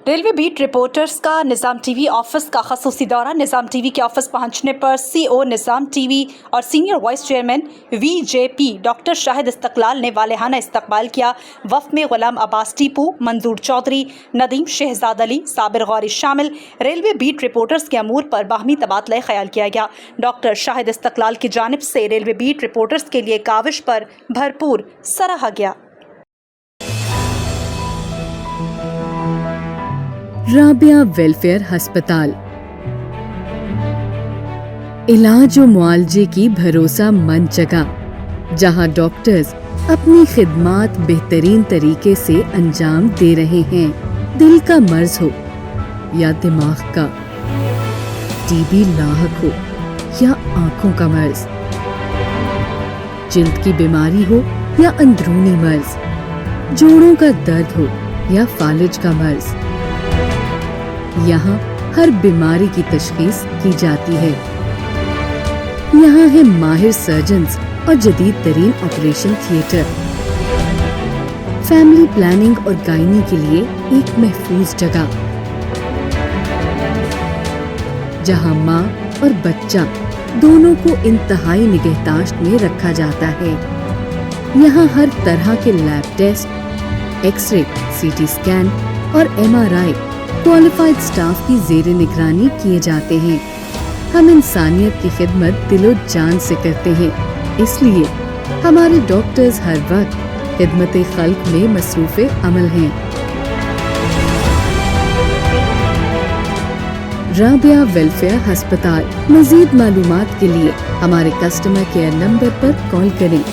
Railway beat reporters का निज़ाम TV office का खसूसी दौरा। निज़ाम टीवी के ऑफिस पहुंचने पर सीओ निज़ाम टीवी और senior vice chairman BJP doctor Shahid Istiklal ने वालेहाना इस्तकबाल किया। वफ़द में गुलाम अब्बास टीपू, मंजूर चौधरी, नदीम शहजाद अली, साबिर गौरी शामिल। रेलवे बीट रिपोर्टर्स के अमूर पर बाहमी तबादला ख्याल किया गया। डॉक्टर शाहिद इस्तकलाल की जानिब से रेलवे बीट रिपोर्टर्स के लिए काविश पर भरपूर सराहा गया। राबिया वेलफेयर अस्पताल इलाज और मुआलजे की भरोसा मंद जगह, जहां डॉक्टर्स अपनी खिदमात बेहतरीन तरीके से अंजाम दे रहे हैं। दिल का मर्ज हो या दिमाग का, टीबी लाहक हो या आंखों का मर्ज, जिल्द की बीमारी हो या अंदरूनी मर्ज, जोड़ों का दर्द हो या फालिज का मर्ज, यहाँ हर बीमारी की तशखीस की जाती है। यहाँ है माहिर सर्जन्स और जदीद तरीन ऑपरेशन थिएटर। फैमिली प्लानिंग और गायनी के लिए एक महफूज जगह, जहाँ माँ और बच्चा दोनों को इंतहाई निगहदाश्त में रखा जाता है। यहाँ हर तरह के lab test, X ray, CT scan और एमआरआई क्वालिफाइड स्टाफ की ज़ेरे निगरानी किए जाते हैं। हम इंसानियत की खिदमत दिलो जान से करते हैं, इसलिए हमारे डॉक्टर्स हर वक्त खिदमत खल्क में मसरूफ़े अमल हैं। राबिया वेलफेयर अस्पताल। मज़ीद मालूमात के लिए हमारे कस्टमर केयर नंबर पर कॉल करें।